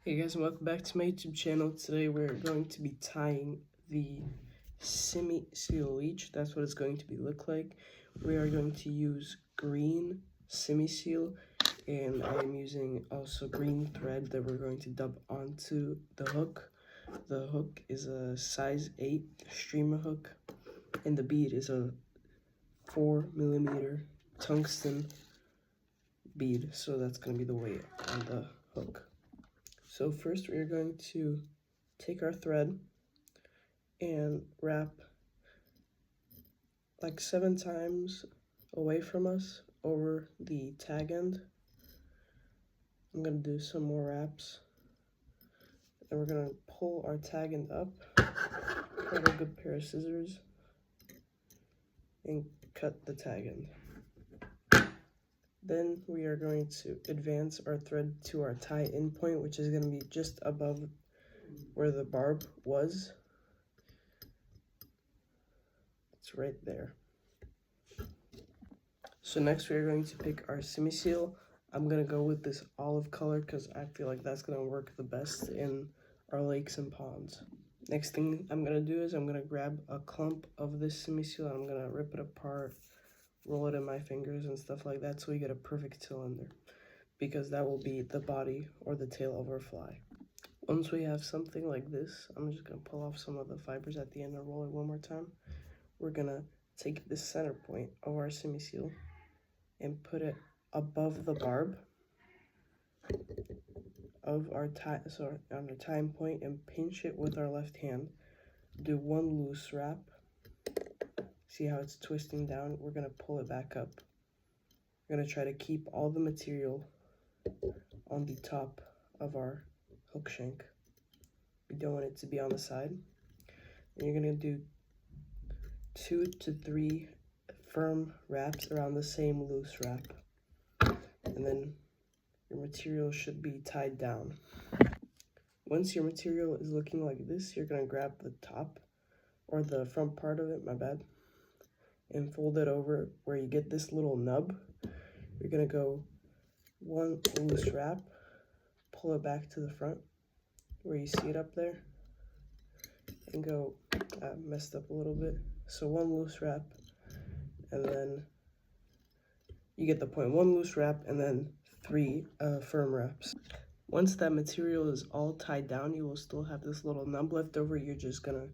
Hey guys, and welcome back to my YouTube channel. Today we're going to be tying the Simi seal leech. That's what it's going to be look like. We are going to use green Simi seal, and I am using also green thread that we're going to dub onto the hook. The hook is a size 8 streamer hook, and the bead is a 4mm tungsten bead, so that's going to be the weight on the hook. So first we are going to take our thread and wrap like 7 times away from us over the tag end. I'm going to do some more wraps, and we're going to pull our tag end up, grab a good pair of scissors, and cut the tag end. Then we are going to advance our thread to our tie-in point, which is going to be just above where the barb was. It's right there. So next we are going to pick our Simi seal. I'm going to go with this olive color because I feel like that's going to work the best in our lakes and ponds. Next thing I'm going to do is I'm going to grab a clump of this Simi seal and I'm going to rip it apart, roll it in my fingers and stuff like that so we get a perfect cylinder, because that will be the body or the tail of our fly. Once we have something like this, I'm just going to pull off some of the fibers at the end and roll it one more time. We're going to take the center point of our Simi seal and put it above the barb of our on the tying point and pinch it with our left hand. Do one loose wrap. See how it's twisting down? We're going to pull it back up. We're going to try to keep all the material on the top of our hook shank. We don't want it to be on the side. And you're going to do 2 to 3 firm wraps around the same loose wrap. And then your material should be tied down. Once your material is looking like this, you're going to grab the top, or the front part of it, my bad, and fold it over where you get this little nub. You're going to go one loose wrap, pull it back to the front where you see it up there, and go, messed up a little bit. So one loose wrap, and then you get the point. One loose wrap, and then 3 firm wraps. Once that material is all tied down, you will still have this little nub left over. You're just gonna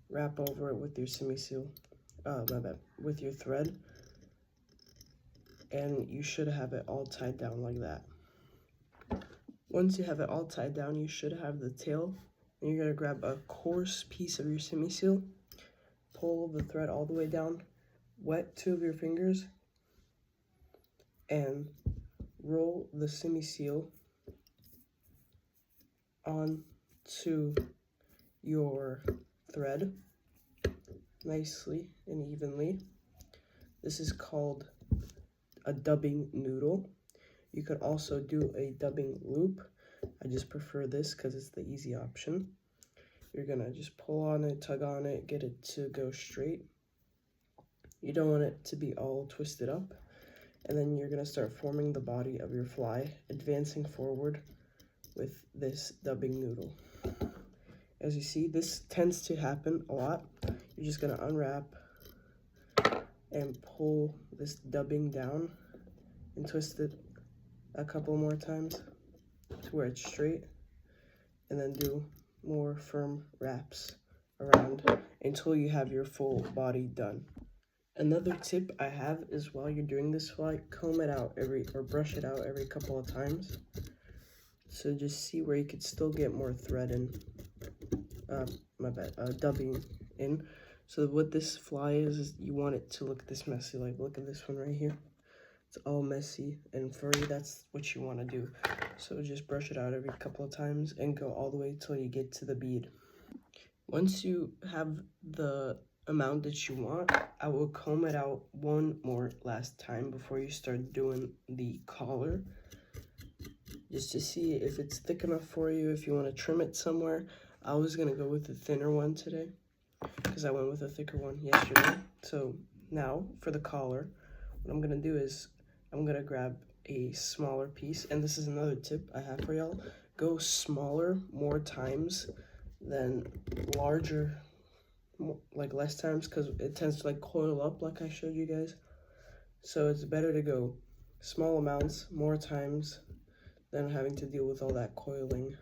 wrap over it with your Simi seal, with your thread, and you should have it all tied down like that. Once you have it all tied down, you should have the tail, and you're gonna grab a coarse piece of your Simi seal, pull the thread all the way down, wet 2 of your fingers, and roll the Simi seal onto your thread nicely and evenly. This is called a dubbing noodle. You could also do a dubbing loop. I just prefer this because it's the easy option. You're gonna just pull on it, tug on it, get it to go straight. You don't want it to be all twisted up. And then you're going to start forming the body of your fly, advancing forward with this dubbing noodle. As you see, this tends to happen a lot. You're just going to unwrap and pull this dubbing down and twist it a couple more times to where it's straight, and then do more firm wraps around until you have your full body done. Another tip I have is, while you're doing this fly, comb it out or brush it out every couple of times. So just see where you could still get more thread in, dubbing in. So what this fly is you want it to look this messy. Like, look at this one right here. It's all messy and furry. That's what you want to do. So just brush it out every couple of times and go all the way till you get to the bead. Once you have the amount that you want, I will comb it out one more last time before you start doing the collar, just to see if it's thick enough for you, if you want to trim it somewhere. I was going to go with the thinner one today because I went with a thicker one yesterday. So now for the collar, what I'm going to do is I'm going to grab a smaller piece, and this is another tip I have for y'all. go smaller more times than larger, like less times, because it tends to like coil up like I showed you guys. So it's better to go small amounts more times than having to deal with all that coiling.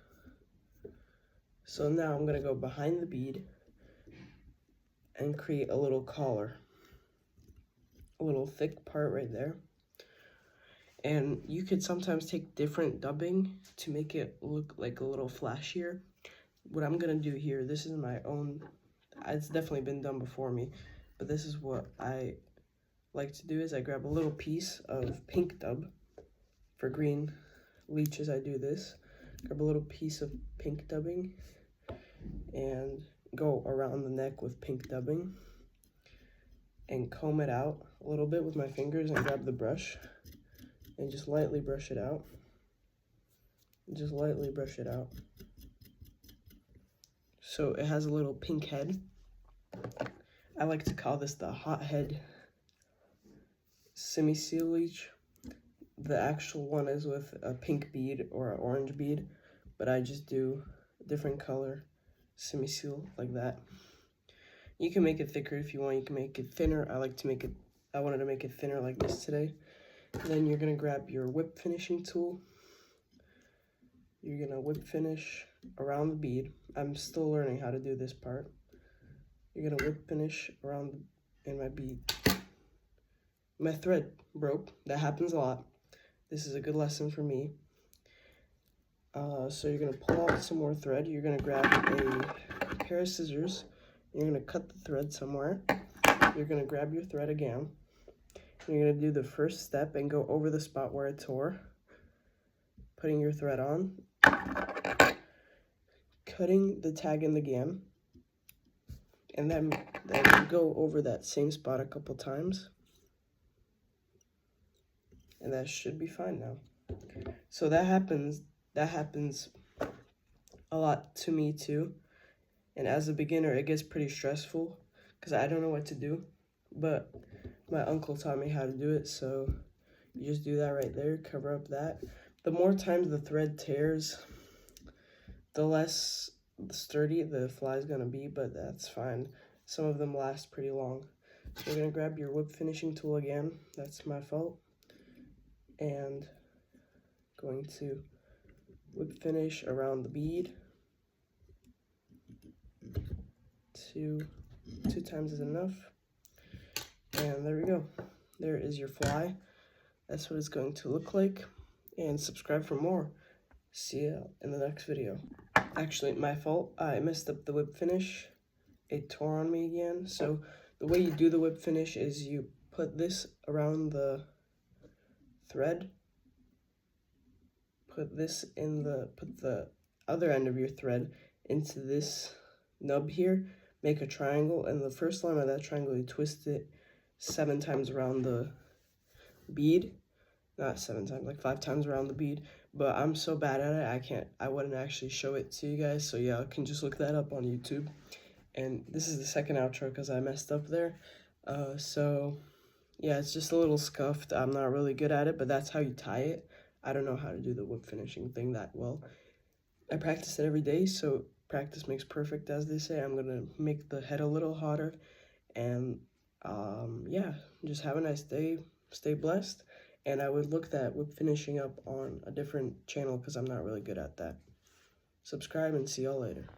So now I'm gonna go behind the bead and create a little collar, a little thick part right there. And you could sometimes take different dubbing to make it look like a little flashier. What I'm gonna do here, this is my own, it's definitely been done before me, but this is what I like to do, is I grab a little piece of pink dub. For green leeches, I do this. Grab a little piece of pink dubbing and go around the neck with pink dubbing and comb it out a little bit with my fingers and grab the brush and just lightly brush it out. Just lightly brush it out. So it has a little pink head. I like to call this the hot head Simi seal leech. The actual one is with a pink bead or an orange bead, but I just do a different color Simi seal like that. You can make it thicker if you want, you can make it thinner. I wanted to make it thinner like this today. And then you're gonna grab your whip finishing tool. You're gonna whip finish around the bead. I'm still learning how to do this part. You're gonna whip finish around in my bead. My thread broke. That happens a lot. This is a good lesson for me. So you're gonna pull out some more thread. You're gonna grab a pair of scissors. You're gonna cut the thread somewhere. You're gonna grab your thread again. You're gonna do the first step and go over the spot where it tore. Putting your thread on. Cutting the tag in the gam. And then go over that same spot a couple times. And that should be fine now. So that happens a lot to me too. And as a beginner, it gets pretty stressful because I don't know what to do. But my uncle taught me how to do it, so you just do that right there, cover up that. The more times the thread tears, the less sturdy the fly is gonna be, but that's fine. Some of them last pretty long. So you're gonna grab your whip finishing tool again. That's my fault. And going to whip finish around the bead. Two times is enough. And there we go. There is your fly. That's what it's going to look like. And subscribe for more. See you in the next video. Actually, my fault. I messed up the whip finish. It tore on me again. So the way you do the whip finish is you put this around the thread. Put the other end of your thread into this nub here. Make a triangle, and the first line of that triangle, you twist it 7 times around the bead. Not 7 times, like 5 times around the bead. But I'm so bad at it, I wouldn't actually show it to you guys. So yeah, you can just look that up on YouTube. And this is the second outro because I messed up there. So yeah, it's just a little scuffed. I'm not really good at it, but that's how you tie it. I don't know how to do the whip finishing thing that well. I practice it every day, so practice makes perfect, as they say. I'm gonna make the head a little hotter, and yeah, just have a nice day, stay blessed, and I would look that whip finishing up on a different channel because I'm not really good at that. Subscribe and see y'all later.